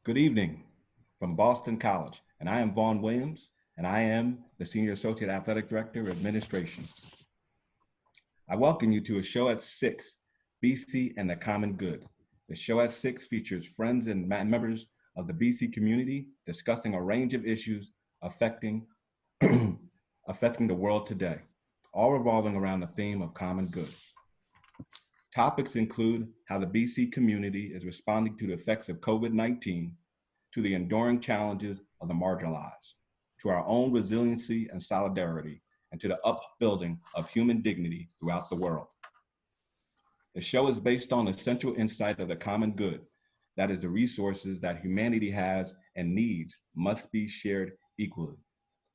Good evening from Boston College, and I am Vaughn Williams, and I am the Senior Associate Athletic Director of Administration. I welcome you to a show at 6, BC and the Common Good. The show at 6 features friends and members of the BC community discussing a range of issues affecting, affecting the world today, all revolving around the theme of common good. Topics include how the BC community is responding to the effects of COVID-19, to the enduring challenges of the marginalized, to our own resiliency and solidarity, and to the upbuilding of human dignity throughout the world. The show is based on the central insight of the common good, that is, the resources that humanity has and needs must be shared equally.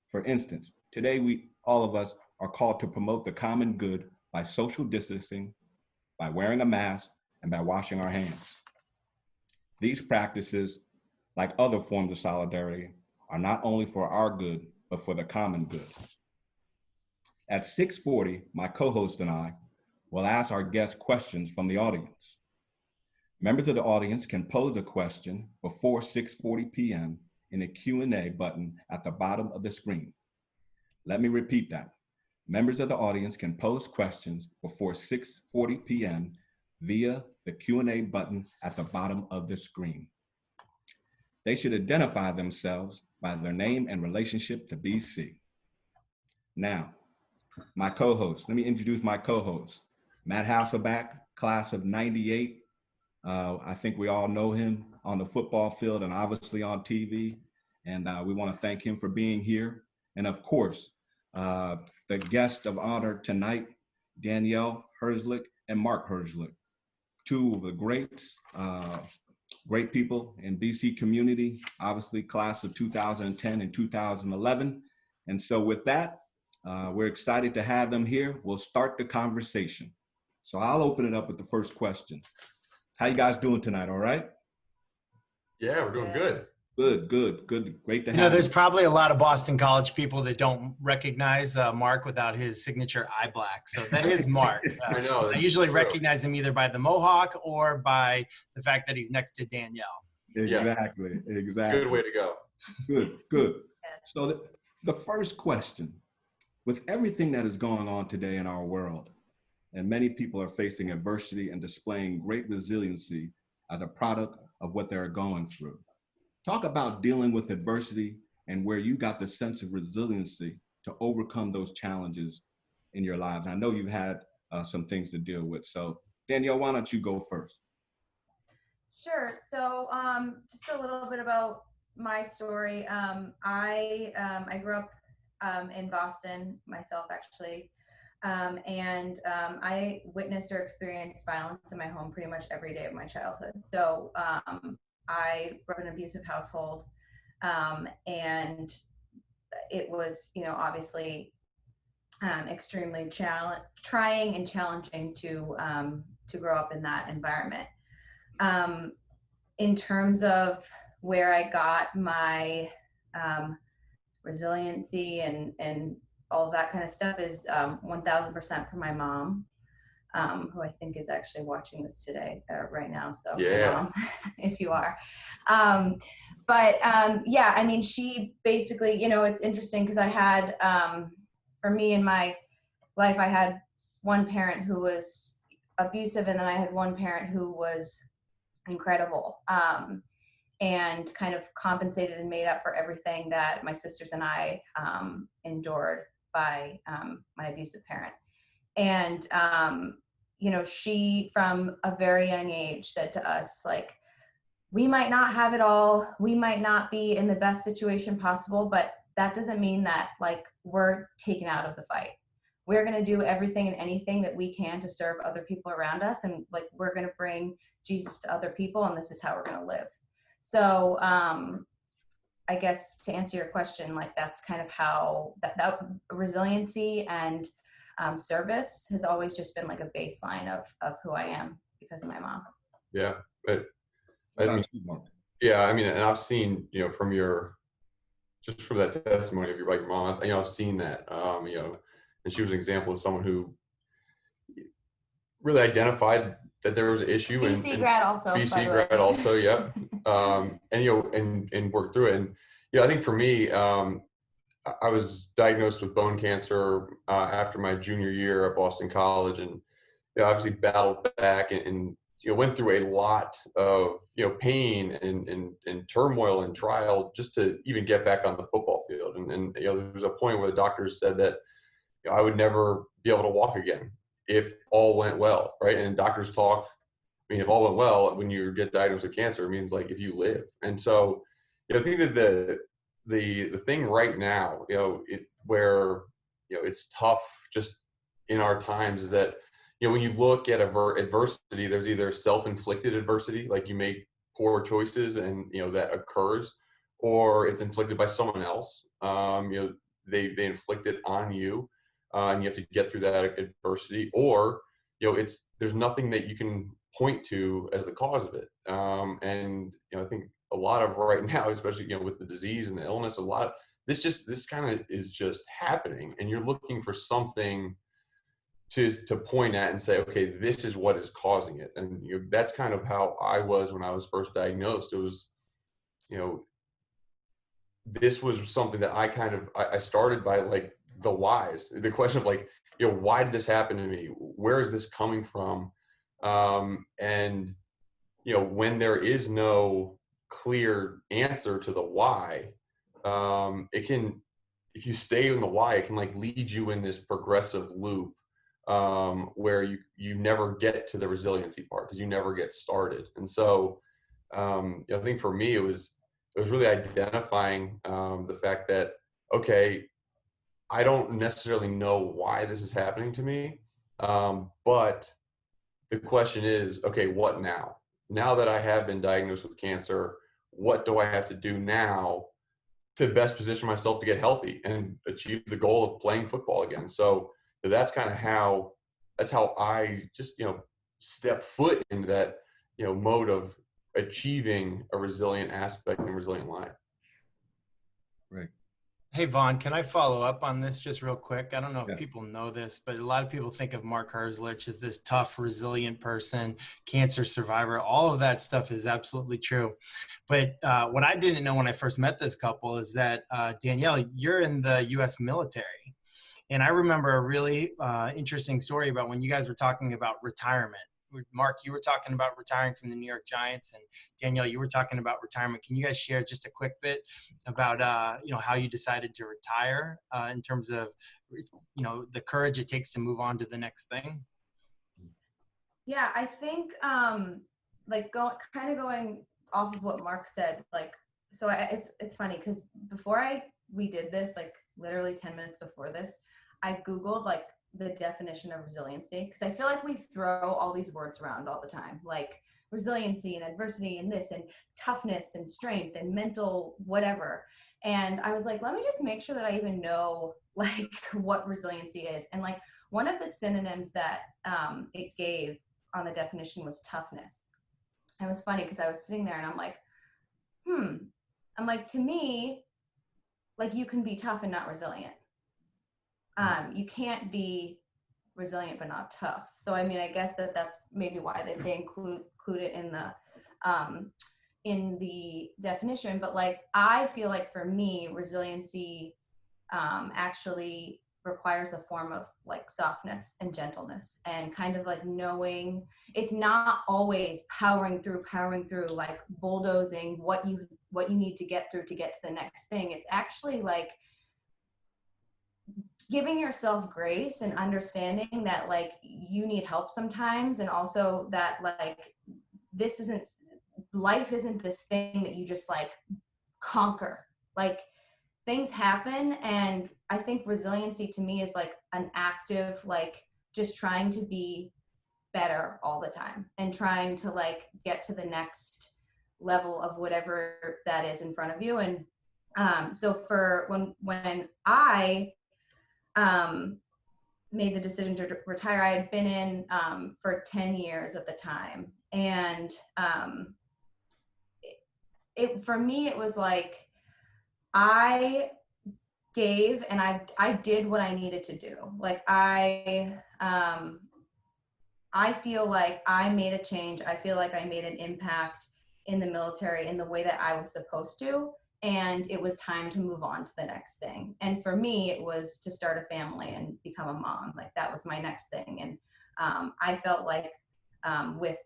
For instance, today all of us are called to promote the common good by social distancing, by wearing a mask, and by washing our hands. These practices, like other forms of solidarity, are not only for our good, but for the common good. At 6:40, my co-host and I will ask our guests questions from the audience. Members of the audience can pose a question before 6:40 p.m. in the Q&A button at the bottom of the screen. Let me repeat that. Members of the audience can pose questions before 6:40 p.m. via the Q&A button at the bottom of the screen. They should identify themselves by their name and relationship to BC. Now, my co-host, let me introduce my co-host, Matt Hasselback, class of 98. I think we all know him on the football field and obviously on TV. And we want to thank him for being here. And of course, the guest of honor tonight, Danielle Herzlich and Mark Herzlich, two of the greats, great people in BC community, obviously class of 2010 and 2011. And so with that, we're excited to have them here. We'll start the conversation. So I'll open it up with the first question. How you guys doing tonight, all right? Yeah, we're doing good. Good. Great to have you. There's probably a lot of Boston College people that don't recognize Mark without his signature eye black. So that is Mark. I know. I usually recognize him either by the mohawk or by the fact that he's next to Danielle. Exactly. Good way to go. Good. So the first question, with everything that is going on today in our world, and many people are facing adversity and displaying great resiliency as a product of what they're going through. Talk about dealing with adversity and where you got the sense of resiliency to overcome those challenges in your lives. I know you've had some things to deal with. So Danielle, why don't you go first? Sure. So just a little bit about my story. I grew up in Boston myself, actually. And I witnessed or experienced violence in my home pretty much every day of my childhood. So I grew up in an abusive household, and it was, obviously extremely trying and challenging to grow up in that environment. In terms of where I got my resiliency and all of that kind of stuff is 1000% from my mom, who I think is actually watching this today, right now. So yeah, Mom, if you are. Yeah, I mean, she basically, it's interesting because I had, for me in my life, I had one parent who was abusive, and then I had one parent who was incredible. And kind of compensated and made up for everything that my sisters and I endured by my abusive parent. And, she, from a very young age, said to us, like, we might not have it all. We might not be in the best situation possible, but that doesn't mean that, like, we're taken out of the fight. We're going to do everything and anything that we can to serve other people around us. And, like, we're going to bring Jesus to other people, and this is how we're going to live. So I guess to answer your question, like, that's kind of how that resiliency and service has always just been like a baseline of who I am because of my mom. Yeah, but and I've seen, from that testimony of your mom, I've seen that, and she was an example of someone who really identified that there was an issue. BC grad also. BC grad also, yep. and, you know, and work through it. And, you know, I think for me, I was diagnosed with bone cancer after my junior year at Boston College, and, you know, obviously battled back and you know, went through a lot of, you know, pain and turmoil and trial just to even get back on the football field. And you know, there was a point where the doctors said that, you know, I would never be able to walk again if all went well, right? And doctors talk, I mean, if all went well, when you get diagnosed with cancer, it means like if you live. And so, you know, I think that the thing right now, you know, where, you know, it's tough just in our times is that, you know, when you look at adversity, there's either self-inflicted adversity, like you make poor choices and, you know, that occurs, or it's inflicted by someone else. You know, they inflict it on you, and you have to get through that adversity, or, you know, there's nothing that you can point to as the cause of it. And, you know, I think a lot of right now, especially, you know, with the disease and the illness, this kind of is just happening, and you're looking for something to point at and say, okay, this is what is causing it. And, you know, that's kind of how I was when I was first diagnosed. It was, you know, this was something that I started by like the whys, the question of like, you know, why did this happen to me? Where is this coming from? And, you know, when there is no clear answer to the why, it can, if you stay in the why, it can like lead you in this progressive loop, where you never get to the resiliency part because you never get started. And so, I think for me, it was really identifying the fact that, okay, I don't necessarily know why this is happening to me, but the question is, okay, what now? Now that I have been diagnosed with cancer, what do I have to do now to best position myself to get healthy and achieve the goal of playing football again? So that's kind of how I just, you know, step foot into that, you know, mode of achieving a resilient aspect and resilient life. Right. Hey, Vaughn, can I follow up on this just real quick? I don't know if Yeah. people know this, but a lot of people think of Mark Herzlich as this tough, resilient person, cancer survivor. All of that stuff is absolutely true. But what I didn't know when I first met this couple is that, Danielle, you're in the U.S. military. And I remember a really interesting story about when you guys were talking about retirement. Mark, you were talking about retiring from the New York Giants, and Danielle, you were talking about retirement. Can you guys share just a quick bit about you know, how you decided to retire, in terms of, you know, the courage it takes to move on to the next thing? Yeah, I think like going off of what Mark said, like, so it's funny because before we did this, like literally 10 minutes before this, I Googled like the definition of resiliency, because I feel like we throw all these words around all the time, like resiliency and adversity and this and toughness and strength and mental whatever. And I was like, let me just make sure that I even know like what resiliency is. And like one of the synonyms that it gave on the definition was toughness. And it was funny because I was sitting there and I'm like, I'm like, to me, like you can be tough and not resilient. You can't be resilient but not tough. So I mean, I guess that's maybe why they include it in the definition. But like, I feel like for me, resiliency actually requires a form of like softness and gentleness, and kind of like knowing it's not always powering through, like bulldozing what you need to get through to get to the next thing. It's actually like giving yourself grace and understanding that like you need help sometimes, and also that like life isn't this thing that you just like conquer. Like things happen, and I think resiliency to me is like an active, like just trying to be better all the time and trying to like get to the next level of whatever that is in front of you. And so for when I made the decision to retire, I had been in for 10 years at the time. And for me, it was like, I gave and I did what I needed to do. Like I feel like I made a change. I feel like I made an impact in the military in the way that I was supposed to. And it was time to move on to the next thing. And for me, it was to start a family and become a mom. Like that was my next thing. And I felt like with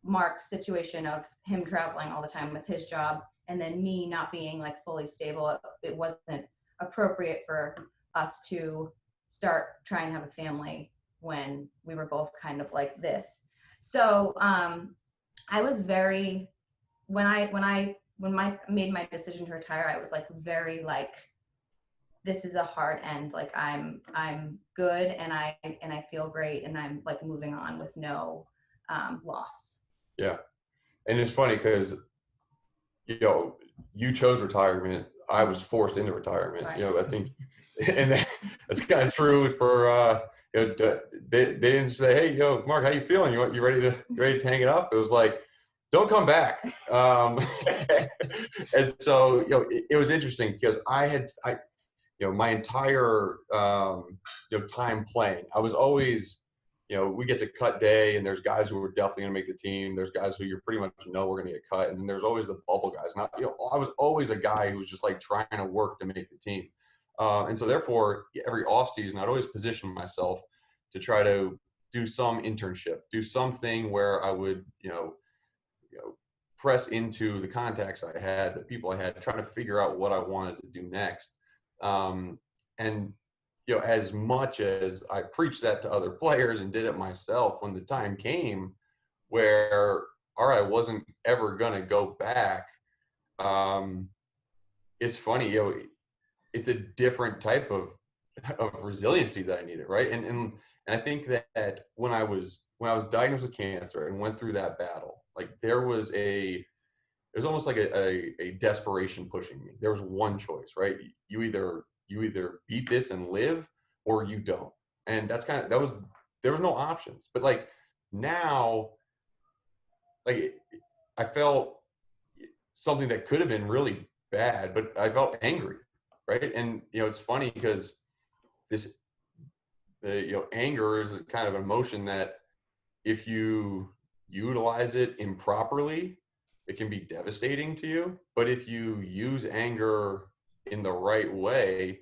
Mark's situation of him traveling all the time with his job and then me not being like fully stable, it wasn't appropriate for us to start trying to have a family when we were both kind of like this. So I was very, when I made my decision to retire, I was like very like, this is a hard end. Like I'm good and I feel great and I'm like moving on with no loss. Yeah. And it's funny because, you know, you chose retirement. I was forced into retirement. Right. You know, I think, and that's kind of true for, you know, they didn't say, hey, yo, Mark, how you feeling? You ready to hang it up? It was like, don't come back. And so, you know, it was interesting because you know, my entire, you know, time playing, I was always, you know, we get to cut day and there's guys who are definitely going to make the team. There's guys who you pretty much know we're going to get cut. And then there's always the bubble guys. Not, you know, I was always a guy who was just like trying to work to make the team. And so therefore every off season, I'd always position myself to try to do some internship, do something where I would, you know, press into the contacts I had, the people I had, trying to figure out what I wanted to do next. And, you know, as much as I preached that to other players and did it myself, when the time came where, all right, I wasn't ever going to go back, it's funny, you know, it's a different type of resiliency that I needed, right? And I think that when I was diagnosed with cancer and went through that battle, like it was almost like a desperation pushing me. There was one choice, right? You either beat this and live or you don't. And there was no options. But like now, like I felt something that could have been really bad, but I felt angry, right? And, you know, it's funny because you know, anger is a kind of emotion that if you utilize it improperly, it can be devastating to you. But if you use anger in the right way,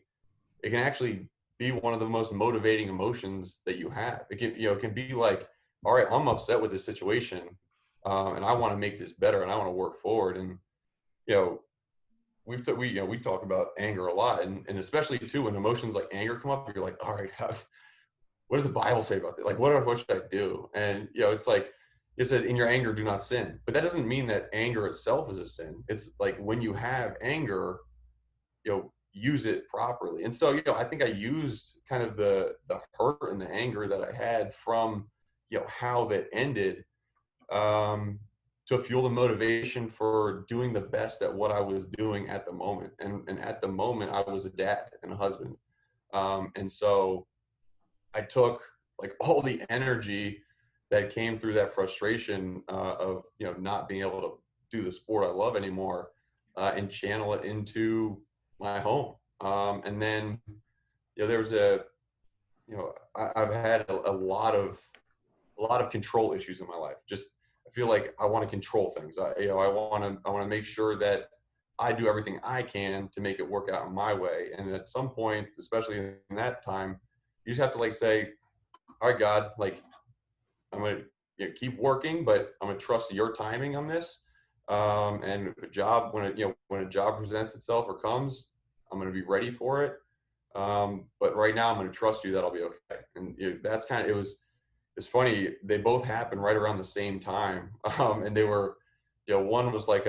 it can actually be one of the most motivating emotions that you have. It can be like, all right, I'm upset with this situation, and I want to make this better, and I want to work forward. And you know, we talk about anger a lot, and especially too when emotions like anger come up, you're like, all right, what does the Bible say about that? Like, what should I do? And you know, it's like it says, in your anger, do not sin. But that doesn't mean that anger itself is a sin. It's like when you have anger, you know, use it properly. And so, you know, I think I used kind of the hurt and the anger that I had from, you know, how that ended, to fuel the motivation for doing the best at what I was doing at the moment. And at the moment, I was a dad and a husband. And so I took like all the energy that came through that frustration of, you know, not being able to do the sport I love anymore, and channel it into my home. And then, you know, I've had a lot of control issues in my life. Just, I feel like I want to control things. I want to make sure that I do everything I can to make it work out in my way. And at some point, especially in that time, you just have to like say, all right, God, like I'm going to, you know, keep working, but I'm going to trust your timing on this. And when a job presents itself or comes, I'm going to be ready for it. But right now I'm going to trust you that I'll be okay. And you know, that's kind of, it's funny. They both happened right around the same time. And they were, you know, one was like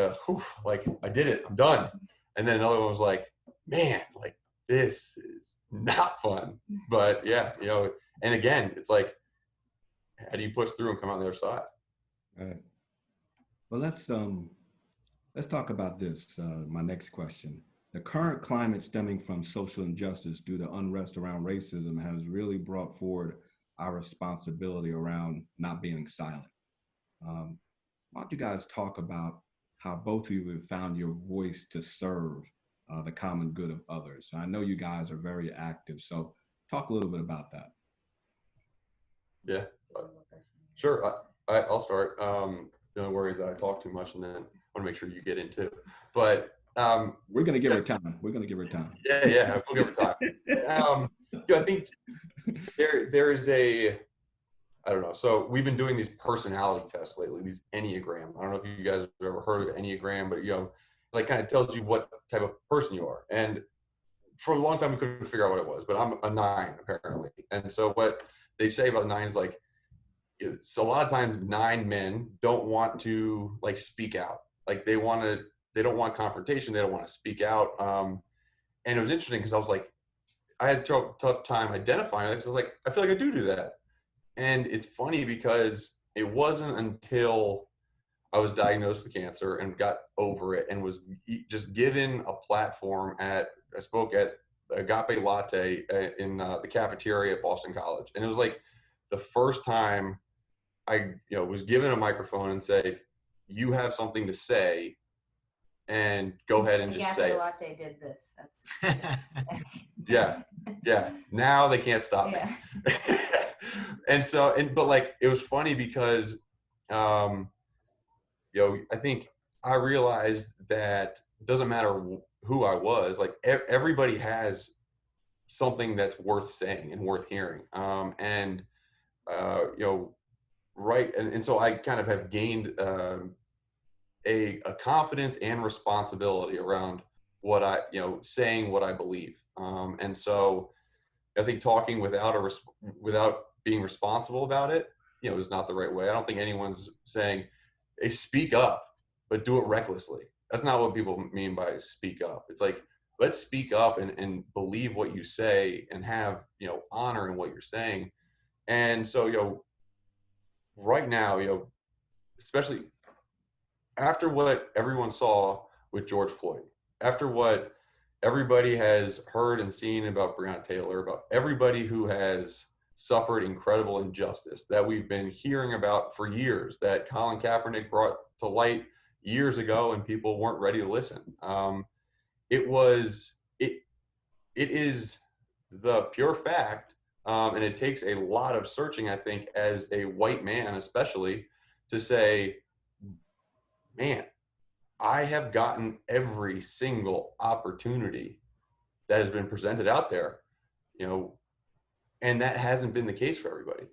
like I did it, I'm done. And then another one was like, man, like this is not fun. But yeah, you know, and again, it's like, how do you push through and come out the other side? All right. Well, let's talk about this. My next question. The current climate stemming from social injustice due to unrest around racism has really brought forward our responsibility around not being silent. Why don't you guys talk about how both of you have found your voice to serve the common good of others? I know you guys are very active, so talk a little bit about that. Yeah, sure. I'll start. the worry is that I talk too much, and then I want to make sure you get in too. But we're going to give her time. We're going to give her time. Yeah, we'll give her time. I think there is I don't know. So we've been doing these personality tests lately, these Enneagram. I don't know if you guys have ever heard of Enneagram, but like kind of tells you what type of person you are. And for a long time, we couldn't figure out what it was, but I'm a 9 apparently. And so what they say about 9 is like, it's a lot of times 9 men don't want to like speak out. Like they don't want confrontation. They don't want to speak out. And it was interesting because I was like, I had a tough time identifying it because I was like, I feel like I do that. And it's funny because it wasn't until I was diagnosed with cancer and got over it and was just given a platform I spoke at Agape Latte in the cafeteria at Boston College. And it was like the first time I was given a microphone and said, you have something to say and go ahead and just say it. Latte did this. That's yeah. Now they can't stop me. But like it was funny because I think I realized that it doesn't matter who I was, like everybody has something that's worth saying and worth hearing. Right. And so I kind of have gained a confidence and responsibility around what saying what I believe. And so I think talking without being responsible about it, is not the right way. I don't think anyone's saying, hey, speak up, but do it recklessly. That's not what people mean by speak up. It's like, let's speak up and believe what you say and have, honor in what you're saying. And so, right now, especially after what everyone saw with George Floyd, after what everybody has heard and seen about Breonna Taylor, about everybody who has suffered incredible injustice that we've been hearing about for years, that Colin Kaepernick brought to light years ago and people weren't ready to listen. It is the pure fact, and it takes a lot of searching, I think, as a white man especially, to say, man, I have gotten every single opportunity that has been presented out there, and that hasn't been the case for everybody.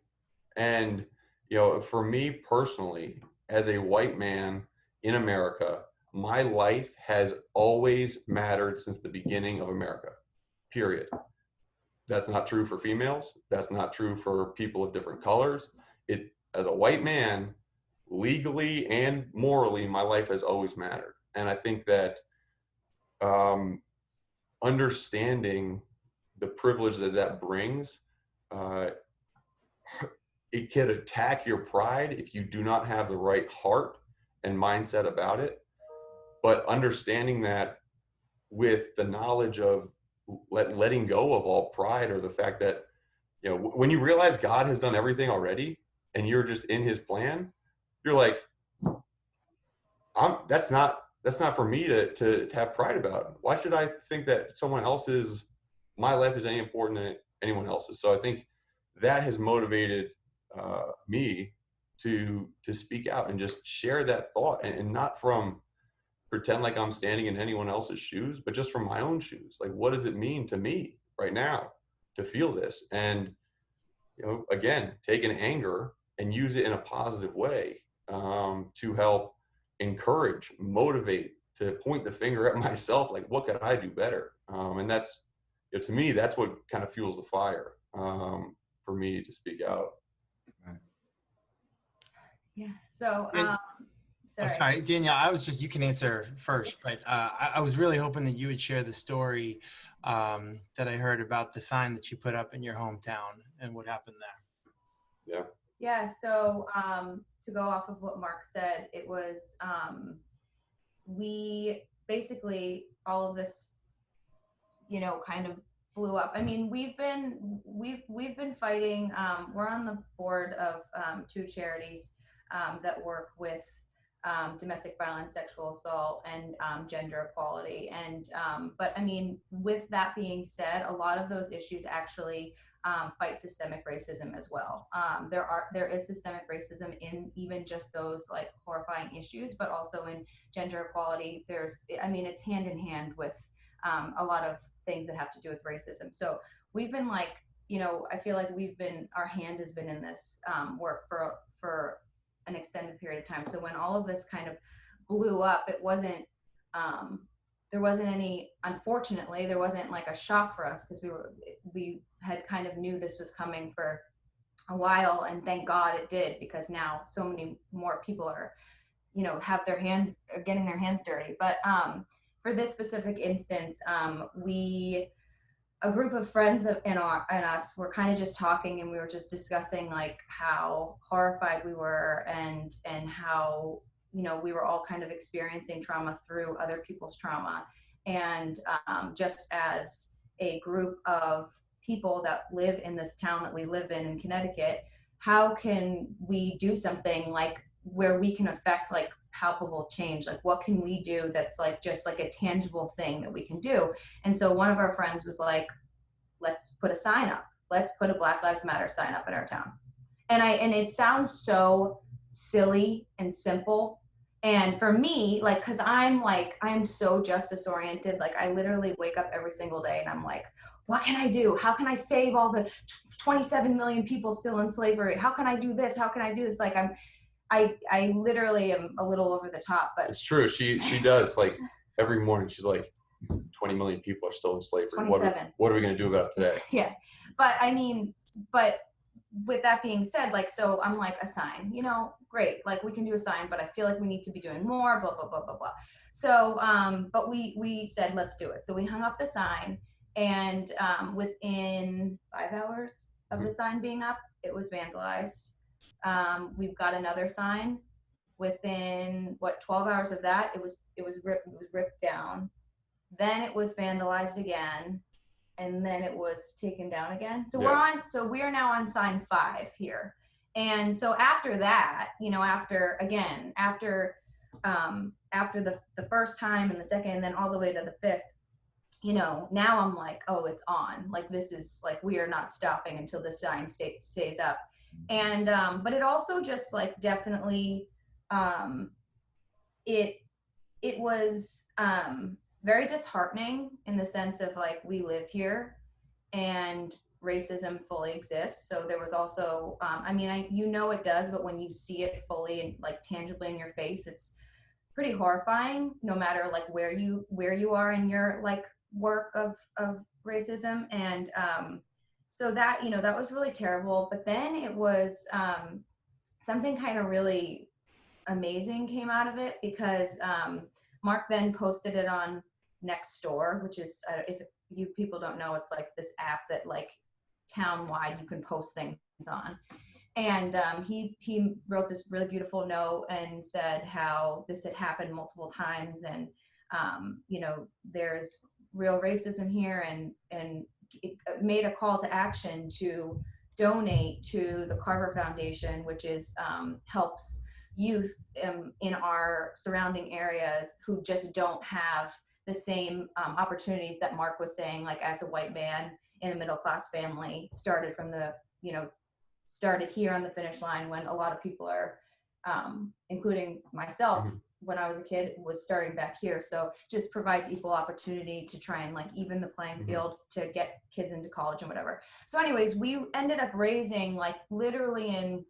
And, for me personally, as a white man in America, my life has always mattered since the beginning of America, period. That's not true for females. That's not true for people of different colors. As a white man, legally and morally, my life has always mattered. And I think that understanding the privilege that brings, it can attack your pride if you do not have the right heart and mindset about it. But understanding that with the knowledge of letting go of all pride, or the fact that, when you realize God has done everything already and you're just in his plan, you're like, that's not for me to have pride about. Why should I think that my life is any important than anyone else's? So I think that has motivated me to speak out and just share that thought, and not from pretend like I'm standing in anyone else's shoes, but just from my own shoes. Like, what does it mean to me right now to feel this? And, again, take an anger and use it in a positive way, to help encourage, motivate, to point the finger at myself. Like, what could I do better? And that's, to me, that's what kind of fuels the fire, for me to speak out. Yeah. So, sorry, Danielle, you can answer first, but I was really hoping that you would share the story that I heard about the sign that you put up in your hometown and what happened there. Yeah. Yeah. So, to go off of what Mark said, it was, we basically, all of this, kind of blew up. I mean, we've been fighting. We're on the board of 2 charities that work with domestic violence, sexual assault, and gender equality. And but I mean, with that being said, a lot of those issues actually fight systemic racism as well. There is systemic racism in even just those like horrifying issues, but also in gender equality. It's hand in hand with a lot of things that have to do with racism. So we've been like, I feel like our hand has been in this work for an extended period of time. So when all of this kind of blew up, it wasn't unfortunately, there wasn't like a shock for us, because we had kind of knew this was coming for a while, and thank God it did, because now so many more people are, getting their hands dirty. But for this specific instance, a group of friends and us were kind of just talking, and we were just discussing like how horrified we were, and how we were all kind of experiencing trauma through other people's trauma. And just as a group of people that live in this town that we live in Connecticut, how can we do something like where we can affect like palpable change? Like, what can we do that's like just like a tangible thing that we can do? And so one of our friends was like, let's put a sign up. Let's put a Black Lives Matter sign up in our town. And it sounds so silly and simple. And for me, like, cause I'm so justice oriented. Like, I literally wake up every single day and I'm like, what can I do? How can I save all the 27 million people still in slavery? How can I do this? How can I do this? Like, I literally am a little over the top, but it's true. She does, like, every morning she's like, 20 million people are still in slavery. 27. What are we going to do about it today? Yeah. But with that being said, like, so I'm like, a sign, great. Like, we can do a sign, but I feel like we need to be doing more, blah, blah, blah, blah, blah. So, but we said, let's do it. So we hung up the sign, and within 5 hours of the sign being up, it was vandalized. We've got another sign. Within 12 hours of that, it was ripped down. Then it was vandalized again, and then it was taken down again. So we are now on sign 5 here. And so after that, after the first time and the second, and then all the way to the 5th, now I'm like, oh, it's on. Like, this is like, we are not stopping until the sign stays up. And but it also just like definitely it was very disheartening in the sense of like, we live here and racism fully exists. So there was also, it does, but when you see it fully and like tangibly in your face, it's pretty horrifying, no matter like where you are in your like work of racism. And so that, that was really terrible. But then it was something kind of really amazing came out of it, because Mark then posted it on Nextdoor, which is, if you people don't know, it's like this app that like town-wide you can post things on. And he wrote this really beautiful note and said how this had happened multiple times, and there's real racism here, and it made a call to action to donate to the Carver Foundation, which is helps youth in our surrounding areas who just don't have the same opportunities that Mark was saying, like, as a white man in a middle class family, started here on the finish line, when a lot of people are, including myself, when I was a kid, was starting back here. So just provides equal opportunity to try and like even the playing field to get kids into college and whatever. So anyways, we ended up raising, like, literally in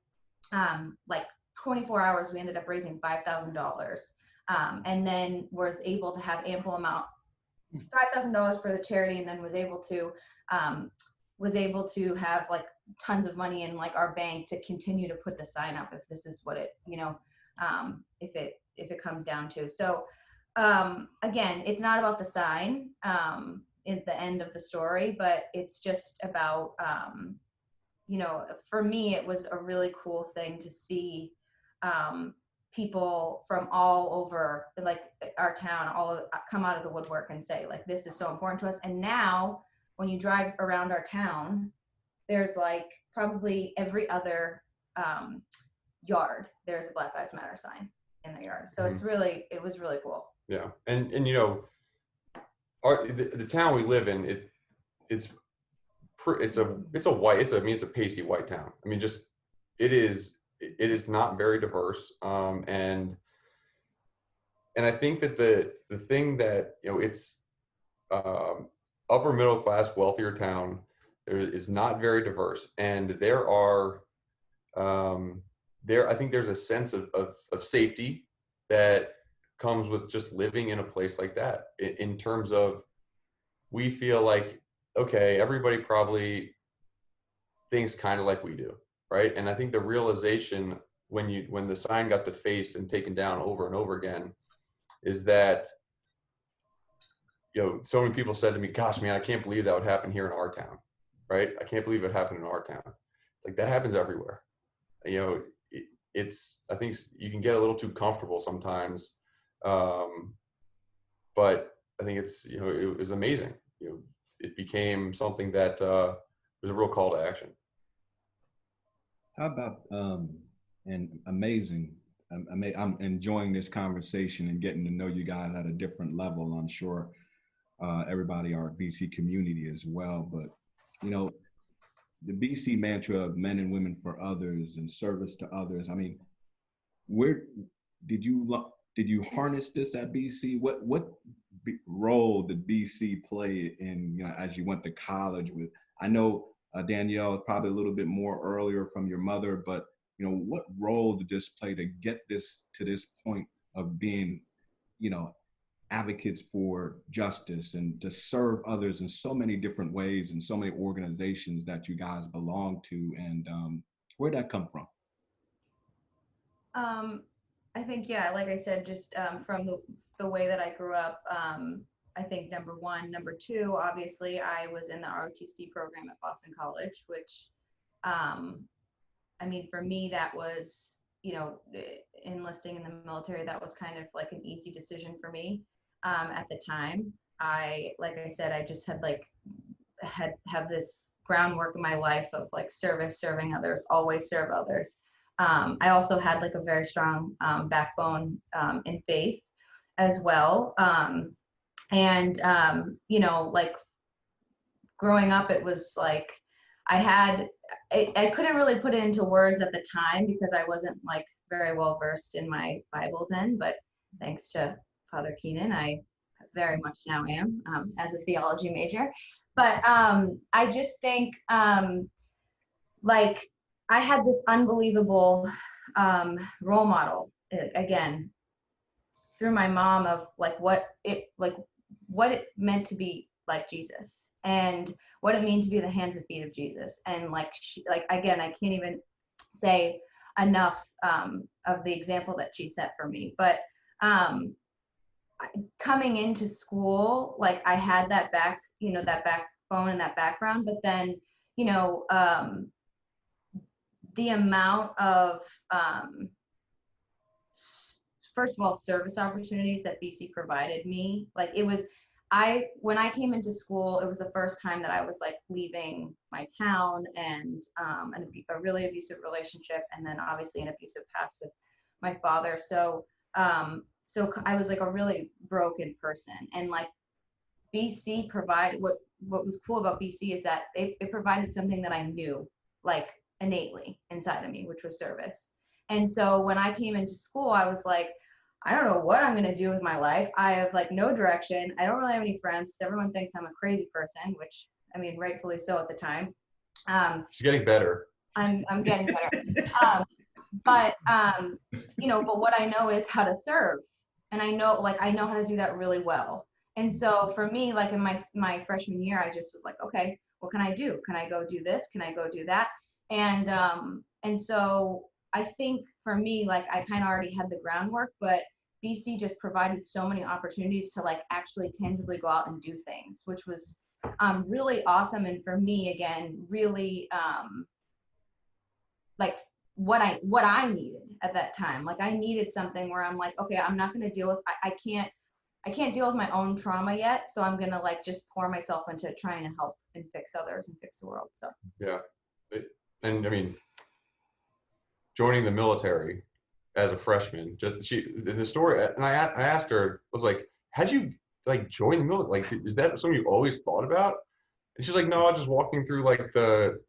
like 24 hours, we ended up raising $5,000. And then was able to have ample amount, $5,000 for the charity, and then was able to have like tons of money in like our bank to continue to put the sign up if this is what it, if it comes down to. So again, it's not about the sign at the end of the story, but it's just about, for me, it was a really cool thing to see people from all over like our town all come out of the woodwork and say, like, this is so important to us. And now when you drive around our town, there's like probably every other yard, there's a Black Lives Matter sign. in the yard. So it was really cool. Yeah. And you know, the town we live in, it's a pasty white town. I mean, just it is not very diverse. And I think that the thing that, you know, it's upper middle class, wealthier town, there is not very diverse, and there are I think there's a sense of safety that comes with just living in a place like that, in terms of, we feel like, okay, everybody probably thinks kind of like we do, right? And I think the realization when the sign got defaced and taken down over and over again is that, you know, so many people said to me, gosh, man, I can't believe that would happen here in our town, right? I can't believe it happened in our town. It's like, that happens everywhere. You know, I think you can get a little too comfortable sometimes. But I think it's, you know, it was amazing. You know, it became something that was a real call to action. How about, and amazing. I'm enjoying this conversation and getting to know you guys at a different level. I'm sure everybody, our BC community as well. But, you know, the BC mantra of men and women for others and service to others. I mean, where did you harness this at BC? What role did BC play in, you know, as you went to college with? I know Danielle, probably a little bit more earlier from your mother, but, you know, what role did this play to get this to this point of being, you know, advocates for justice and to serve others in so many different ways and so many organizations that you guys belong to? And where'd that come from? I think, yeah, like I said, just from the way that I grew up, I think number one. Number two, obviously, I was in the ROTC program at Boston College, which, I mean, for me, that was, you know, enlisting in the military, that was kind of like an easy decision for me. At the time, like I said, I just have this groundwork in my life of like serving others, always serve others. I also had like a very strong backbone in faith as well. You know, like growing up, it was like I couldn't really put it into words at the time because I wasn't like very well versed in my Bible then, but thanks to Father Keenan, I very much now am as a theology major. But I just think like I had this unbelievable role model, again, through my mom, of like what it meant to be like Jesus and what it means to be the hands and feet of Jesus. And like again, I can't even say enough of the example that she set for me. But coming into school, like I had that backbone and that background, but then, you know, the amount of first of all, service opportunities that BC provided me, like it was, when I came into school, it was the first time that I was like leaving my town and a really abusive relationship, and then obviously an abusive past with my father. So I was like a really broken person, and like BC what was cool about BC is that it provided something that I knew like innately inside of me, which was service. And so when I came into school, I was like, I don't know what I'm going to do with my life. I have like no direction. I don't really have any friends. Everyone thinks I'm a crazy person, which, I mean, rightfully so at the time. She's getting better. I'm getting better. But you know, but what I know is how to serve. And I know how to do that really well. And so for me, like in my freshman year, I just was like, okay, what can I do? Can I go do this? Can I go do that? And so I think for me, like I kind of already had the groundwork, but BC just provided so many opportunities to like actually tangibly go out and do things, which was really awesome. And for me, again, really like what I needed at that time. Like I needed something where I'm like, okay, I'm not going to deal with, I can't deal with my own trauma yet. So I'm going to like just pour myself into trying to help and fix others and fix the world. So yeah. And I mean, joining the military, as a freshman. Just the story, and I asked her, I was like, how'd you like join the military? Like, is that something you always thought about? And she's like, no, I was just walking through like the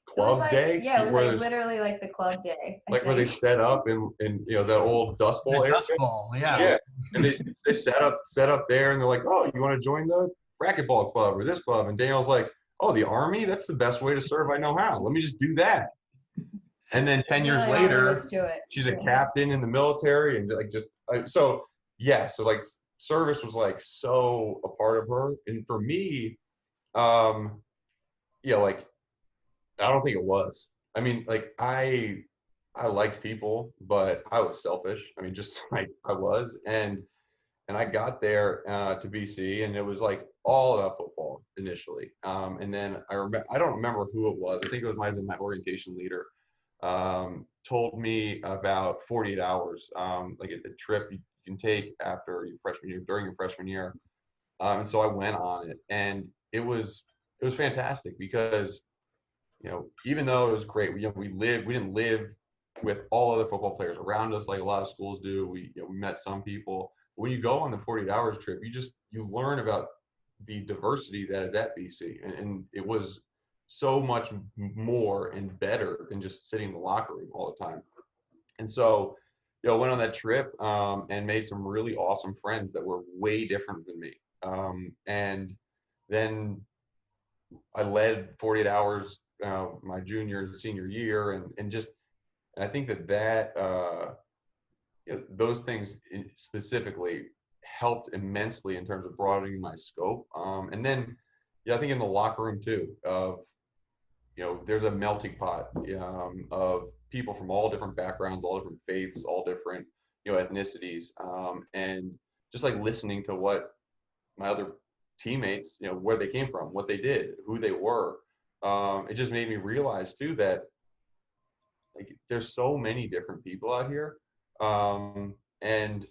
club like, day? Yeah, it was where like literally like the club day. Like where they set up in the old Dust Bowl area. Dust Bowl, yeah. Yeah, and they set up there, and they're like, oh, you want to join the racquetball club or this club? And Danielle's like, oh, the Army? That's the best way to serve I know how. Let me just do that. And then 10 years later, she's a captain in the military, and like so like service was like so a part of her. And for me, like I don't think it was. I mean, like I liked people, but I was selfish. I mean, just like I was, and I got there to BC, and it was like all about football initially. And then I don't remember who it was. I think it might have been my orientation leader. Told me about 48 hours, like a trip you can take after your freshman year, during your freshman year. And so I went on it, and it was fantastic because, even though it was great, we didn't live with all other football players around us like a lot of schools do. We met some people. But when you go on the 48 hours trip, you learn about the diversity that is at BC, and it was so much more and better than just sitting in the locker room all the time. And so, went on that trip and made some really awesome friends that were way different than me. And then I led 48 hours my junior and senior year, and I think that those things specifically helped immensely in terms of broadening my scope. And then, I think in the locker room too, there's a melting pot of people from all different backgrounds, all different faiths, all different ethnicities, and just like listening to what my other teammates, where they came from, what they did, who they were. It just made me realize too that like there's so many different people out here. And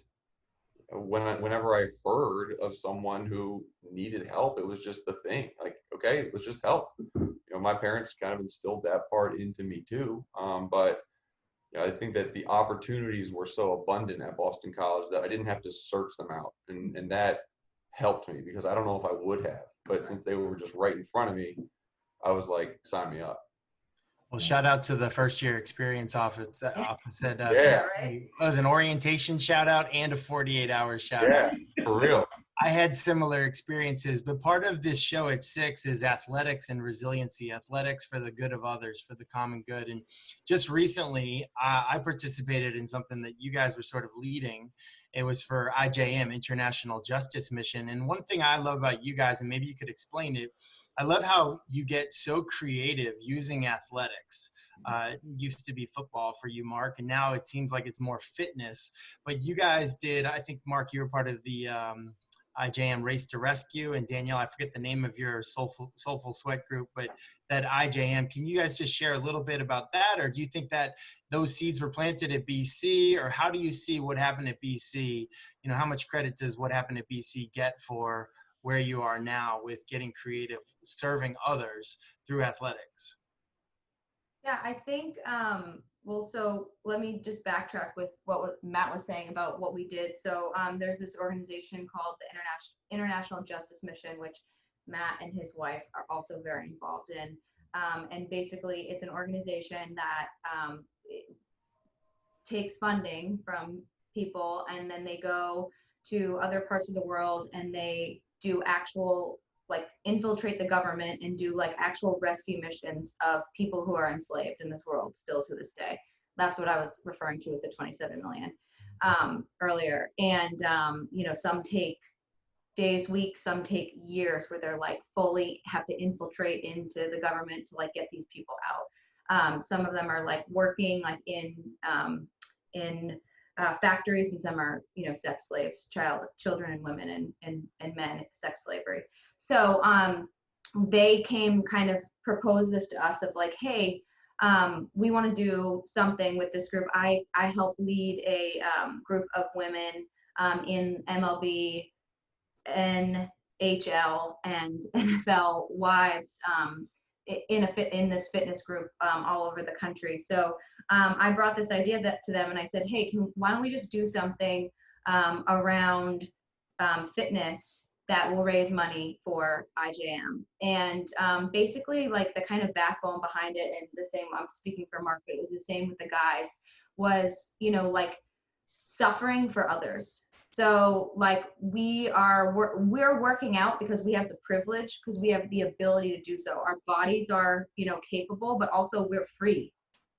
whenever I heard of someone who needed help, it was just the thing. Like, okay, let's just help. My parents kind of instilled that part into me too. But I think that the opportunities were so abundant at Boston College that I didn't have to search them out, and that helped me because I don't know if I would have. But since they were just right in front of me, I was like, sign me up. Well, shout out to the first year experience office at yeah, it was an orientation shout out and a 48 hours shout out. Yeah, for real. I had similar experiences, but part of this show at 6 is athletics and resiliency, athletics for the good of others, for the common good. And just recently, I participated in something that you guys were sort of leading. It was for IJM, International Justice Mission. And one thing I love about you guys, and maybe you could explain it, I love how you get so creative using athletics. It used to be football for you, Mark, and now it seems like it's more fitness. But you guys did, I think, Mark, you were part of the IJM Race to Rescue, and Danielle, I forget the name of your Soulful Sweat group, but that IJM, can you guys just share a little bit about that? Or do you think that those seeds were planted at BC, or how do you see what happened at BC? How much credit does what happened at BC get for where you are now with getting creative, serving others through athletics? Yeah, I think, so let me just backtrack with what Matt was saying about what we did. So there's this organization called the International Justice Mission, which Matt and his wife are also very involved in. And basically it's an organization that takes funding from people, and then they go to other parts of the world and they do actual, like, infiltrate the government and do like actual rescue missions of people who are enslaved in this world still to this day. That's what I was referring to with the 27 million earlier. And some take days, weeks, some take years, where they're like fully have to infiltrate into the government to like get these people out. Some of them are like working like in factories, and some are sex slaves, children and women and men, sex slavery. So they came kind of proposed this to us of like, hey, we want to do something with this group. I help lead a group of women in MLB, NHL, and NFL wives in this fitness group all over the country. So I brought this idea to them, and I said, hey, why don't we just do something around fitness that will raise money for IJM. And basically, like, the kind of backbone behind it, and the same, I'm speaking for Mark, but it was the same with the guys, was, you know, like, suffering for others. So, like, we're working out because we have the privilege, because we have the ability to do so. Our bodies are, you know, capable, but also we're free.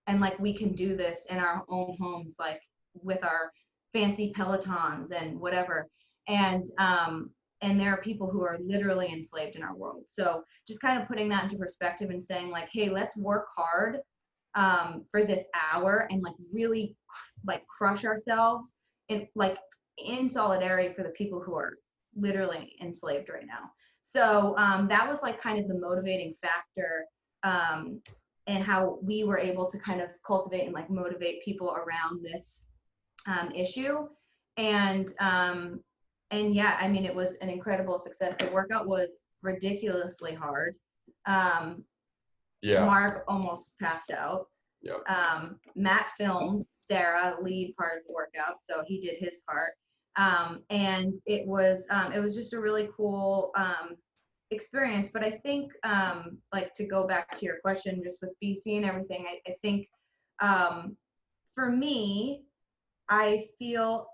And, like, we can do this in our own homes, like, with our fancy Pelotons and whatever. And there are people who are literally enslaved in our world. So just kind of putting that into perspective and saying, like, hey, let's work hard for this hour and, like, really, like, crush ourselves in, like, in solidarity for the people who are literally enslaved right now. So that was, like, kind of the motivating factor, and how we were able to kind of cultivate and, like, motivate people around this issue. And yeah, I mean, it was an incredible success. The workout was ridiculously hard. Mark almost passed out. Yep. Matt filmed Sarah lead part of the workout, so he did his part. And it was just a really cool experience. But I think, like, to go back to your question, just with BC and everything, I think for me, I feel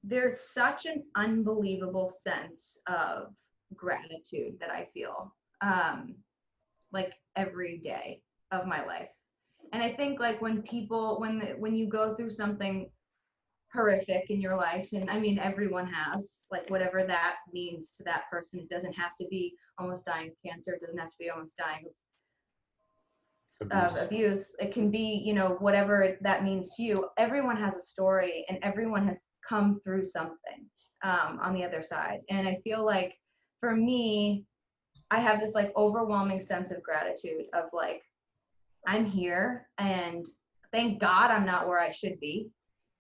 there's such an unbelievable sense of gratitude that I feel like every day of my life. And I think, like, when people, when you go through something horrific in your life, and I mean, everyone has, like, whatever that means to that person. It doesn't have to be almost dying of cancer. It doesn't have to be almost dying of abuse. It can be, you know, whatever that means to you. Everyone has a story, and everyone has come through something on the other side. And I feel like, for me, I have this, like, overwhelming sense of gratitude of, like, I'm here, and thank God I'm not where I should be,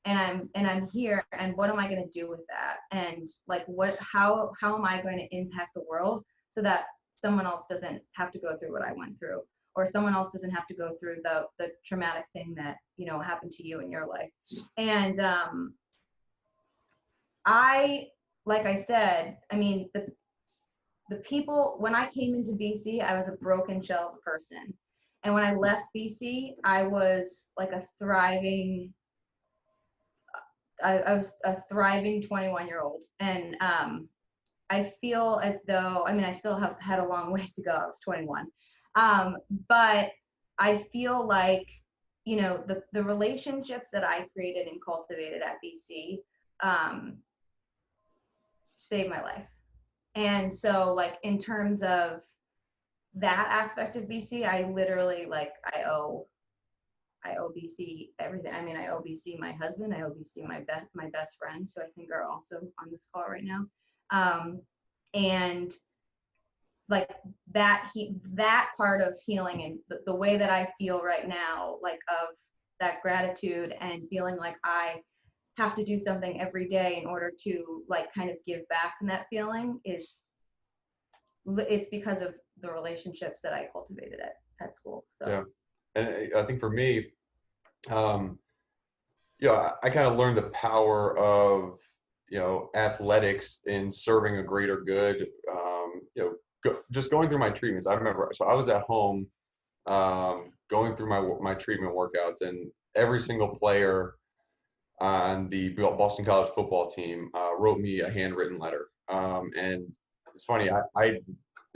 and I'm here, and what am I going to do with that? And, like, how am I going to impact the world so that someone else doesn't have to go through what I went through, or someone else doesn't have to go through the traumatic thing that, you know, happened to you in your life. And like I said, I mean, the people, when I came into BC, I was a broken shell of a person. And when I left BC, I was like I was a thriving 21-year-old. And I feel as though, I mean, I still have had a long ways to go. I was 21. But I feel like, you know, the relationships that I created and cultivated at BC saved my life. And so, like, in terms of that aspect of BC, I literally, like, I owe BC everything. I mean, I owe BC my husband, I owe BC my best friends, who I think are also on this call right now. And, like, that part of healing, and the way that I feel right now, like, of that gratitude and feeling like I have to do something every day in order to, like, kind of give back, and that feeling it's because of the relationships that I cultivated at school. So yeah, and I think for me, yeah, I kind of learned the power of, you know, athletics in serving a greater good. You know, just going through my treatments. I remember, so I was at home going through my treatment workouts, and every single player on the Boston College football team wrote me a handwritten letter. And it's funny, I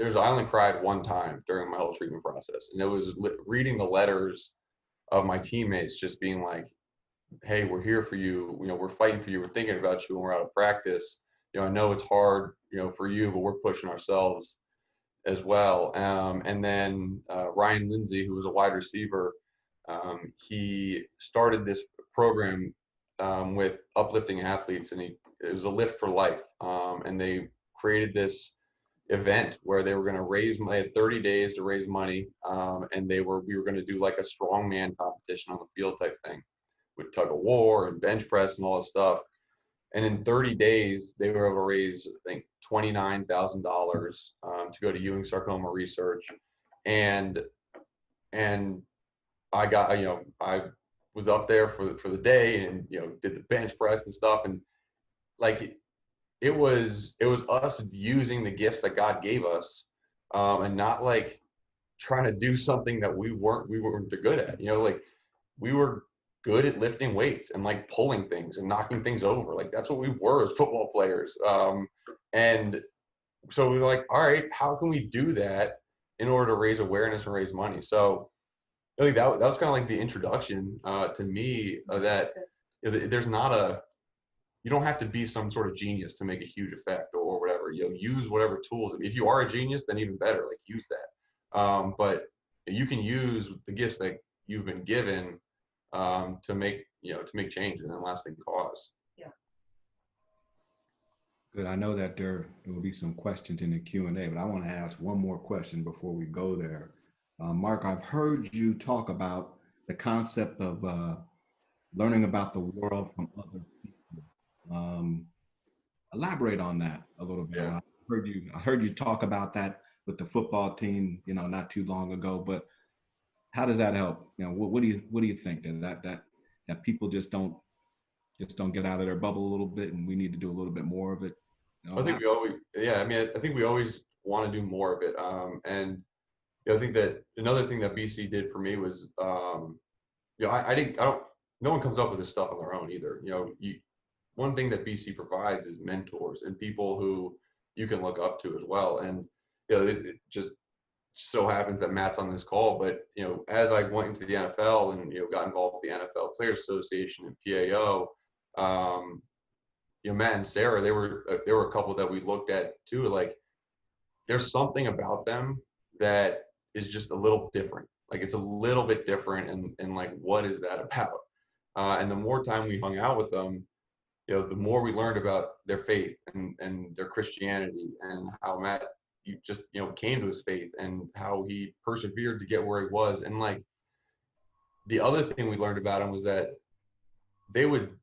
only cried one time during my whole treatment process, and it was reading the letters of my teammates, just being like, hey, we're here for you, you know, we're fighting for you, we're thinking about you when we're out of practice. You know, I know it's hard, you know, for you, but we're pushing ourselves as well. And then Ryan Lindsay, who was a wide receiver, he started this program with uplifting athletes, and it was a lift for life. And they created this event where they were going to they had 30 days to raise money, and we were going to do like a strongman competition on the field type thing with tug of war and bench press and all this stuff. And in 30 days, they were able to raise, I think, $29,000 to go to Ewing sarcoma research. and I got, I was up there for the day, and did the bench press and stuff, and like it was us using the gifts that God gave us, and not like trying to do something that we weren't good at. Like we were good at lifting weights and like pulling things and knocking things over. Like that's what we were as football players. And so we were like, all right, how can we do that in order to raise awareness and raise money? So I think that was kind of like the introduction to me, that there's not you don't have to be some sort of genius to make a huge effect or whatever. Use whatever tools. If you are a genius, then even better, like use that. But you can use the gifts that you've been given to make change and a lasting cause. Yeah. Good. I know that there will be some questions in the Q&A, but I want to ask one more question before we go there. Mark, I've heard you talk about the concept of learning about the world from other people. Elaborate on that a little bit. Yeah. I heard you talk about that with the football team, not too long ago. But how does that help? What do you think that people just don't get out of their bubble a little bit, and we need to do a little bit more of it? I think we always, yeah. I mean, I think we always want to do more of it. And I think that another thing that BC did for me was, no one comes up with this stuff on their own either. One thing that BC provides is mentors and people who you can look up to as well. And it just so happens that Matt's on this call, but as I went into the NFL and got involved with the NFL Players Association and PAO, Matt and Sarah, they were a couple that we looked at too. Like there's something about them that is just a little different. Like it's a little bit different, and like what is that about? And the more time we hung out with them, the more we learned about their faith and their Christianity, and how Matt came to his faith and how he persevered to get where he was. And like the other thing we learned about him was that they would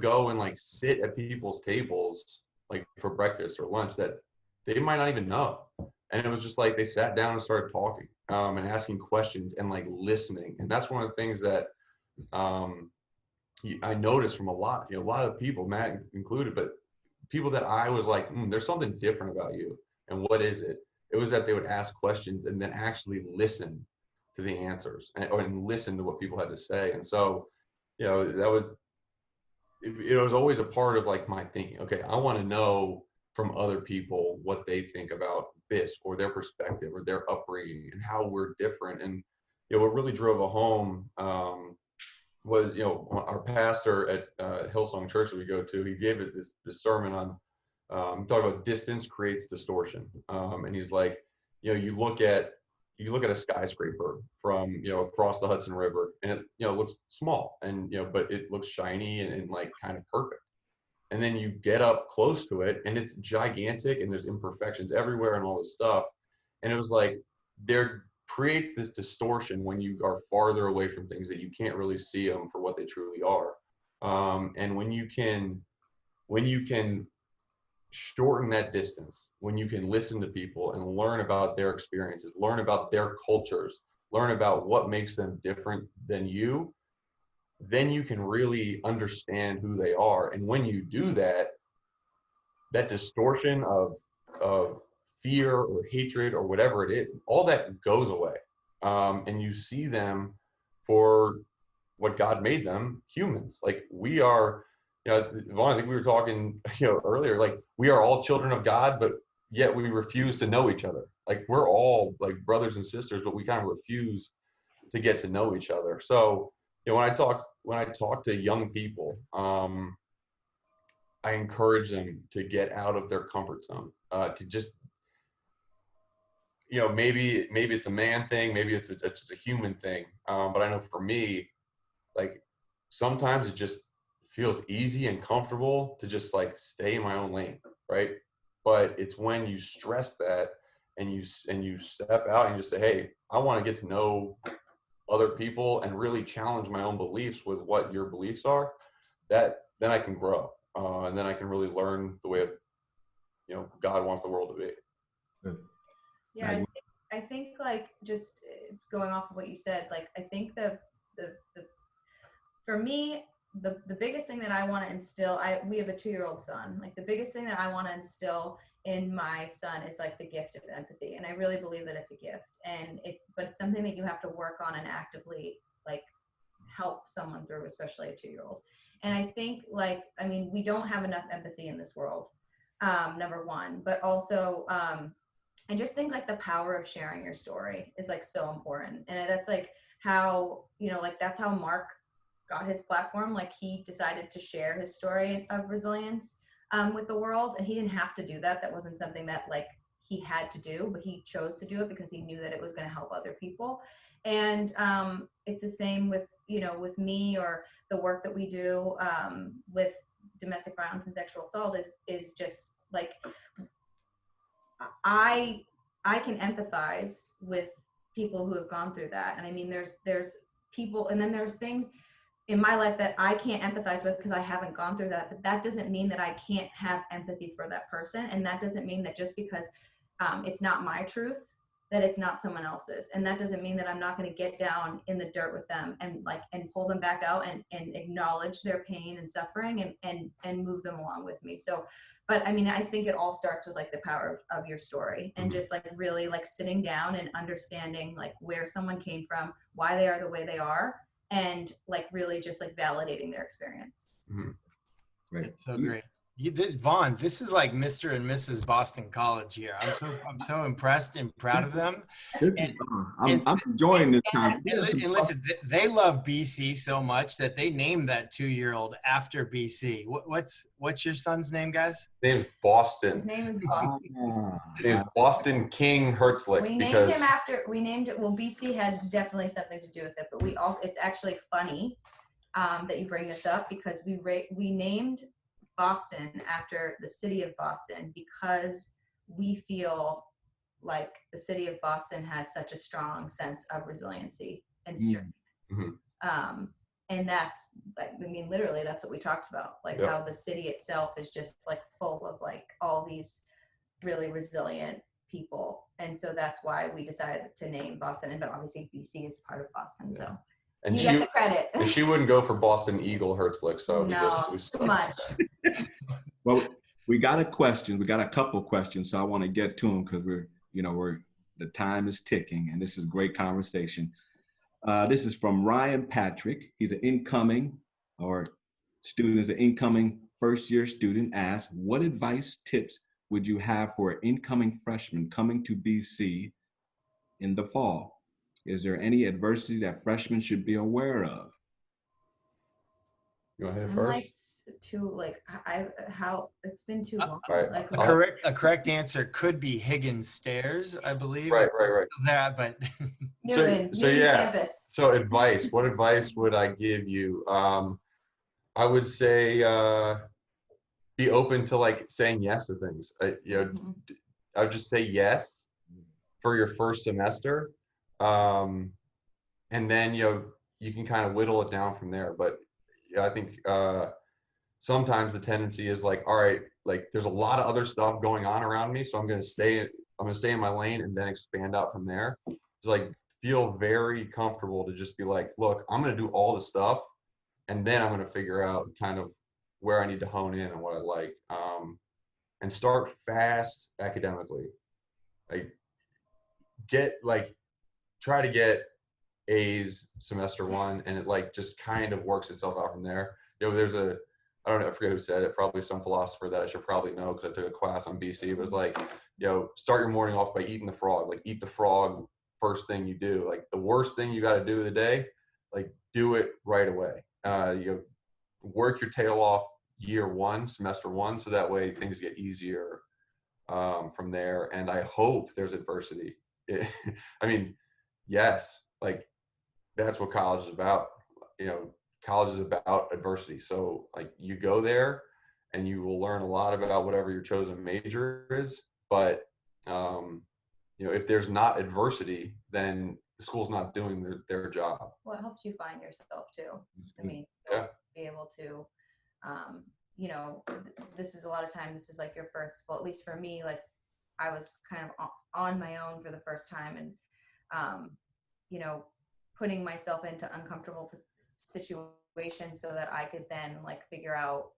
go and like sit at people's tables like for breakfast or lunch that they might not even know. And it was just like they sat down and started talking and asking questions and like listening. And that's one of the things that I noticed from a lot of people, Matt included, but people that I was like, there's something different about you. And what is it? It was that they would ask questions and then actually listen to the answers and listen to what people had to say. And so, that was, it was always a part of like my thinking. Okay, I want to know from other people what they think about this or their perspective or their upbringing and how we're different. And what really drove it home was our pastor at Hillsong Church that we go to. He gave it this sermon on talking about distance creates distortion, and he's like, you look at a skyscraper from across the Hudson River, and it looks small, and but it looks shiny and like kind of perfect. And then you get up close to it and it's gigantic and there's imperfections everywhere and all this stuff. And it was like there creates this distortion when you are farther away from things, that you can't really see them for what they truly are. And when you can shorten that distance, when you can listen to people and learn about their experiences, learn about their cultures, learn about what makes them different than you, then you can really understand who they are. And when you do that, that distortion of fear or hatred or whatever it is, all that goes away. And you see them for what God made them, humans. Like we are, Vaughn, I think we were talking, earlier, like we are all children of God, but yet we refuse to know each other. Like we're all like brothers and sisters, but we kind of refuse to get to know each other. So, when I talk to young people, I encourage them to get out of their comfort zone, to just, maybe it's a man thing, maybe it's just a human thing. But I know for me, like sometimes it just feels easy and comfortable to just like stay in my own lane, right? But it's when you stress that and you step out and you just say, hey, I want to get to know other people and really challenge my own beliefs with what your beliefs are, that then I can grow, and then I can really learn the way God wants the world to be. Yeah, I think like just going off of what you said, like I think the for me, the biggest thing that I want to instill, we have a 2-year-old son. Like the biggest thing that I want to instill in my son is like the gift of empathy. And I really believe that it's a gift, but it's something that you have to work on and actively like help someone through, especially a 2-year-old. And I think like, I mean, we don't have enough empathy in this world, number one, but also, I just think like the power of sharing your story is like so important. And that's like how, like that's how Mark got his platform. Like he decided to share his story of resilience with the world, and he didn't have to do that. That wasn't something that like he had to do, but he chose to do it because he knew that it was going to help other people. And it's the same with, with me, or the work that we do with domestic violence and sexual assault is just like, I can empathize with people who have gone through that. And I mean, there's people, and then there's things in my life that I can't empathize with because I haven't gone through that. But that doesn't mean that I can't have empathy for that person. And that doesn't mean that just because it's not my truth, that it's not someone else's. And that doesn't mean that I'm not going to get down in the dirt with them and pull them back out and acknowledge their pain and suffering and move them along with me. So, but I mean, I think it all starts with like the power of your story, and just like really like sitting down and understanding like where someone came from, why they are the way they are, and like really just like validating their experience. Right. It's so great. Vaughn, this is like Mr. and Mrs. Boston College here. I'm so impressed and proud of them. I'm enjoying this time. And listen, they love BC so much that they named that 2-year-old after BC. What's your son's name, guys? His name's Boston. His name is Boston. His name is Boston King Herzlich. We named him after. We named it. Well, BC had definitely something to do with it, but it's actually funny that you bring this up, because we named Boston after the city of Boston because we feel like the city of Boston has such a strong sense of resiliency and strength. And that's, I mean, literally that's what we talked about, like how the city itself is just like full of like all these really resilient people. And so that's why we decided to name Boston. But obviously BC is part of Boston. So and you get the credit. And she wouldn't go for Boston Eagle Herzlich, so too much. Well, we got a question. We got a couple questions, so I want to get to them because the time is ticking, and this is a great conversation. This is from Ryan Patrick. He's an incoming first-year student. Asks, what advice, tips would you have for an incoming freshman coming to BC in the fall? Is there any adversity that freshmen should be aware of? You want to hit it first? It's been too long. Right. Like, A correct answer could be Higgins Stairs, I believe. Right. That, but Newton campus. So advice. What advice would I give you? I would say be open to like saying yes to things. I would just say yes for your first semester. And then you can kind of whittle it down from there. But I think sometimes the tendency is like, all right, like there's a lot of other stuff going on around me, so I'm gonna stay in my lane and then expand out from there. It's like feel very comfortable to just be like, look, I'm gonna do all the stuff, and then I'm gonna figure out kind of where I need to hone in and what I like, and start fast academically. Try to get A's semester one, and it like just kind of works itself out from there. There's I don't know, I forget who said it, probably some philosopher that I should probably know because I took a class on BC, but it's like, start your morning off by eating the frog. Like eat the frog first thing you do. Like the worst thing you got to do of the day, like do it right away. Work your tail off semester one, so that way things get easier from there. And I hope there's adversity. Yes, like that's what college is about. College is about adversity. So like you go there and you will learn a lot about whatever your chosen major is. But, if there's not adversity, then the school's not doing their job. Well, it helps you find yourself too. I mean, be able to, this is a lot of times, this is like your first, well, at least for me, like I was kind of on my own for the first time, and you know, putting myself into uncomfortable situations so that I could then like figure out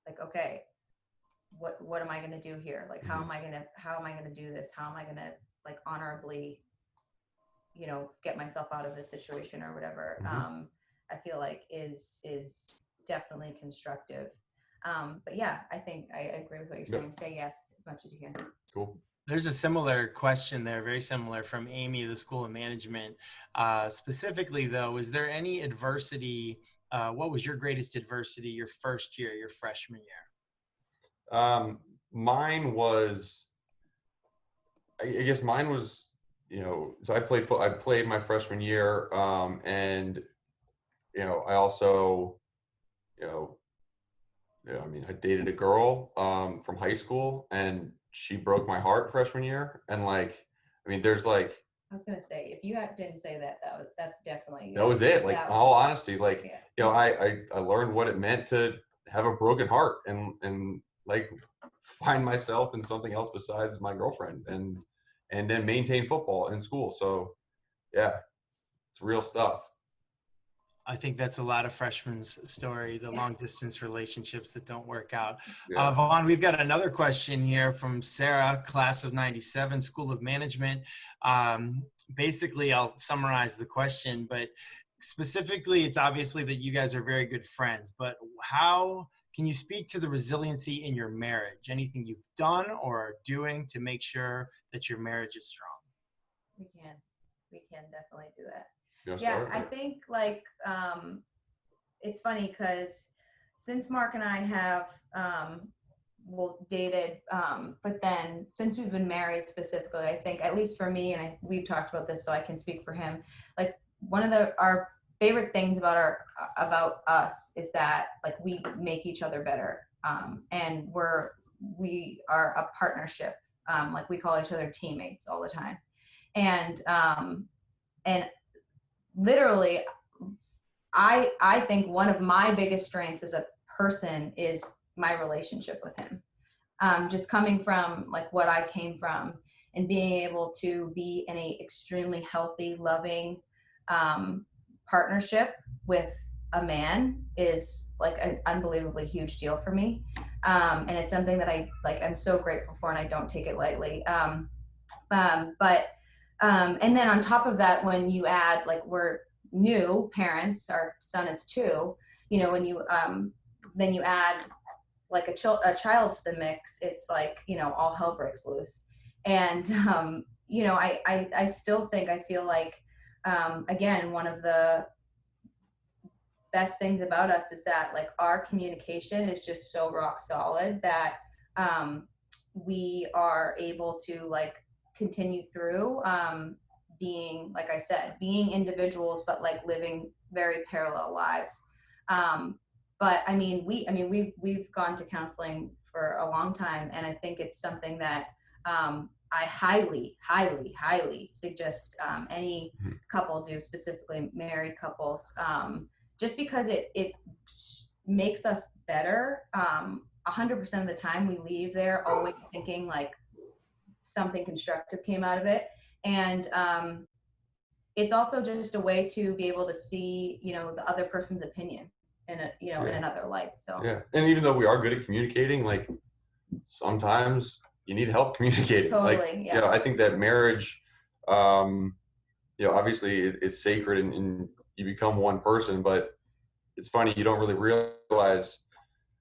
like, okay, what am I going to do here? Like, how am I going to do this? How am I going to like honorably, you know, get myself out of this situation or whatever? I feel like is definitely constructive. But yeah, I think I agree with what you're saying. Say yes as much as you can. Cool. There's a similar question there, very similar, from Amy of the School of Management. Specifically, though, is there any adversity? What was your greatest adversity your first year, your freshman year? Mine was, I guess mine was, you know, so I played my freshman year, and you know, I also, you know, I mean, I dated a girl from high school, and she broke my heart freshman year. And like, I mean, there's like, I was gonna say, if you didn't say that, that's definitely that was it. Like, in all honesty, like, yeah. you know, I learned what it meant to have a broken heart and like find myself in something else besides my girlfriend, and then maintain football in school. So yeah, it's real stuff. I think that's a lot of freshmen's story, the long distance relationships that don't work out. Yeah. Vaughn, we've got another question here from Sarah, class of 97, School of Management. Basically, I'll summarize the question, but specifically, it's obviously that you guys are very good friends, but how can you speak to the resiliency in your marriage? Anything you've done or are doing to make sure that your marriage is strong? We can definitely do that. Yes, yeah, I think like it's funny because since Mark and I have dated, but then since we've been married specifically, I think at least for me, and we've talked about this, so I can speak for him. Like one of our favorite things about us is that like we make each other better, and we are a partnership. Like we call each other teammates all the time, and literally, I think one of my biggest strengths as a person is my relationship with him. Just coming from like what I came from and being able to be in a extremely healthy, loving partnership with a man is like an unbelievably huge deal for me. And it's something that I'm so grateful for, and I don't take it lightly. And then on top of that, when you add, like, we're new parents, our son is 2, you know, when you then you add like a child to the mix, it's like, you know, all hell breaks loose. And you know, I still think, I feel like again, one of the best things about us is that like our communication is just so rock solid that we are able to like continue through being, like I said, being individuals, but like living very parallel lives. But I mean, we've gone to counseling for a long time, and I think it's something that I highly, highly, highly suggest any couple do, specifically married couples, just because it makes us better. 100% of the time we leave there always thinking like something constructive came out of it. And it's also just a way to be able to see, you know, the other person's opinion in a, you know, in another light. So yeah, and even though we are good at communicating, like sometimes you need help communicating. Totally, like, yeah. you know, I think that marriage, you know, obviously it's sacred and you become one person, but it's funny, you don't really realize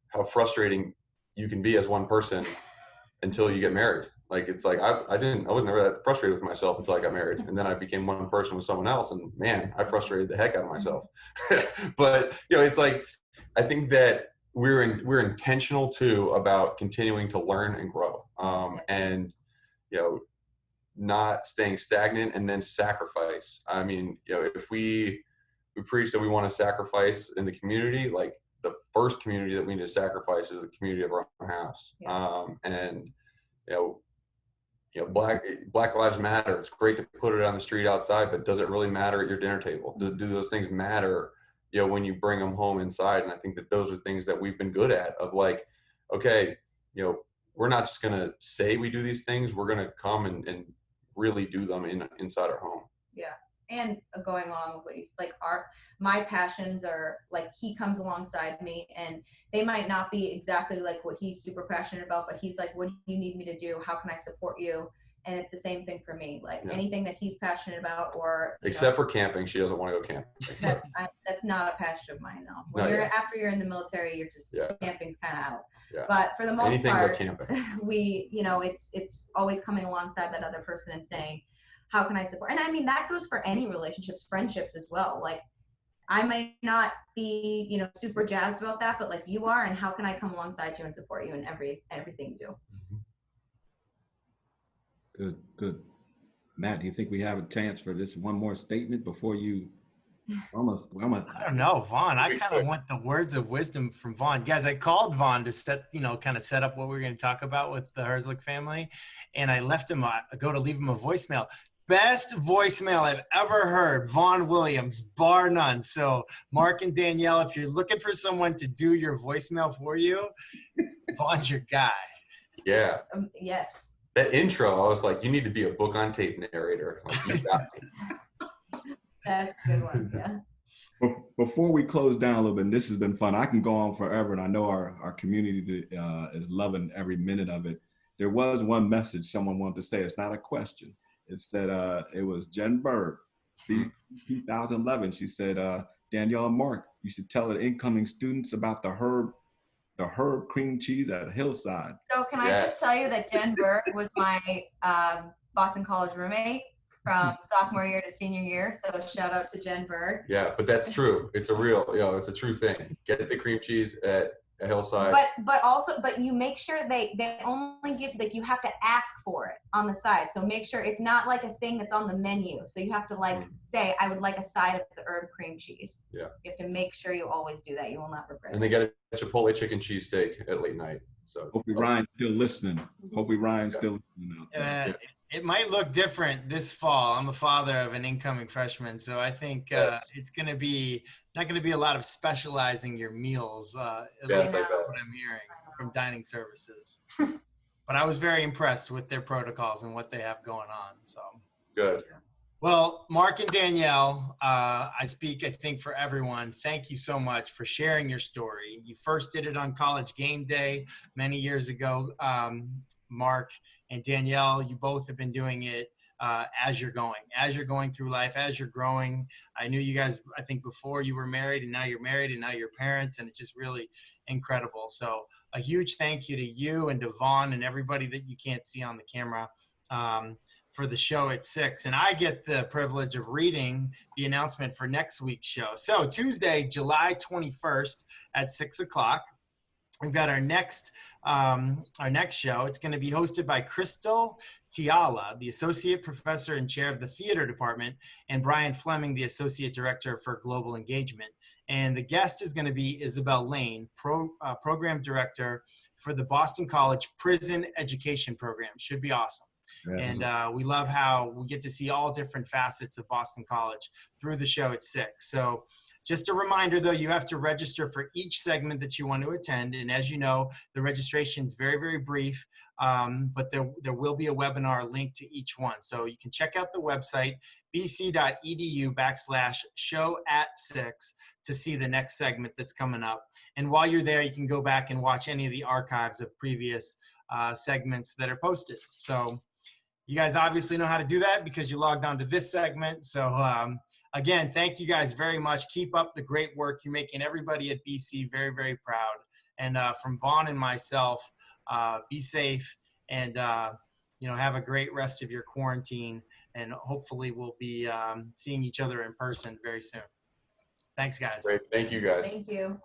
how frustrating you can be as one person until you get married. Like, it's like, I was never that frustrated with myself until I got married. And then I became one person with someone else, and man, I frustrated the heck out of myself. But, you know, it's like, I think that we're intentional too about continuing to learn and grow. And, you know, not staying stagnant and then sacrifice. I mean, you know, if we preach that we want to sacrifice in the community, like the first community that we need to sacrifice is the community of our own house. And, you know, Black Lives Matter. It's great to put it on the street outside, but does it really matter at your dinner table? Do those things matter, you know, when you bring them home inside? And I think that those are things that we've been good at, of like, okay, you know, we're not just going to say we do these things. We're going to come and really do them inside our home. Yeah. And going along with what you like, my passions are like, he comes alongside me and they might not be exactly like what he's super passionate about, but he's like, what do you need me to do? How can I support you? And it's the same thing for me. Like anything that he's passionate about, or except for camping, she doesn't want to go camping. That's not a passion of mine, though. When after you're in the military, you're just camping's kind of out. Yeah. But for the most part, we, it's always coming alongside that other person and saying, how can I support? And I mean, that goes for any relationships, friendships as well. Like, I might not be, super jazzed about that, but like you are, and how can I come alongside you and support you in everything you do? Good. Matt, do you think we have a chance for this one more statement before you I don't know, Vaughn. I kind of want the words of wisdom from Vaughn. Guys, I called Vaughn to set up what we were going to talk about with the Herzlich family. And I left him, leave him a voicemail. Best voicemail I've ever heard, Vaughn Williams, bar none. So Mark and Danielle, if you're looking for someone to do your voicemail for you, Vaughn's your guy. Yeah. Yes. That intro, I was like, you need to be a book on tape narrator. Like, you got me. That's a good one, yeah. Before we close down a little bit, and this has been fun. I can go on forever, and I know our community is loving every minute of it. There was one message someone wanted to say. It's not a question. It said, it was Jen Berg, 2011. She said, Danielle and Mark, you should tell the incoming students about the herb cream cheese at Hillside. So can I just tell you that Jen Berg was my Boston College roommate from sophomore year to senior year. So shout out to Jen Berg. Yeah, but that's true. It's a real, it's a true thing. Get the cream cheese at Hillside. But you make sure they only give, like, you have to ask for it on the side. So make sure it's not like a thing that's on the menu. So you have to say, I would like a side of the herb cream cheese. Yeah. You have to make sure you always do that. You will not regret it. And they get a Chipotle chicken cheesesteak at late night. So hopefully Ryan's still listening. Still listening out there. It might look different this fall. I'm a father of an incoming freshman, so I think it's going to be not going to be a lot of specializing your meals. At least what I'm hearing from dining services. But I was very impressed with their protocols and what they have going on. So good. Well, Mark and Danielle, I speak, I think, for everyone. Thank you so much for sharing your story. You first did it on College Game Day many years ago. Mark and Danielle, you both have been doing it as you're going through life, as you're growing. I knew you guys, I think, before you were married, and now you're married, and now you're parents, and it's just really incredible. So a huge thank you to you and to Vaughn and everybody that you can't see on the camera for the show at 6. And I get the privilege of reading the announcement for next week's show. So Tuesday, July 21st at 6 o'clock, we've got our next show. It's going to be hosted by Crystal Tiala, the Associate Professor and Chair of the Theater Department, and Brian Fleming, the Associate Director for Global Engagement. And the guest is going to be Isabel Lane, Program Director for the Boston College Prison Education Program. Should be awesome. Yes. And we love how we get to see all different facets of Boston College through the show at 6. So just a reminder, though, you have to register for each segment that you want to attend. And as you know, the registration is very, very brief, but there will be a webinar link to each one. So you can check out the website, bc.edu/show@6 to see the next segment that's coming up. And while you're there, you can go back and watch any of the archives of previous segments that are posted. So you guys obviously know how to do that because you logged on to this segment. So again, thank you guys very much. Keep up the great work. You're making everybody at BC very, very proud. And from Vaughn and myself, be safe and have a great rest of your quarantine. And hopefully we'll be seeing each other in person very soon. Thanks, guys. Great. Thank you, guys. Thank you.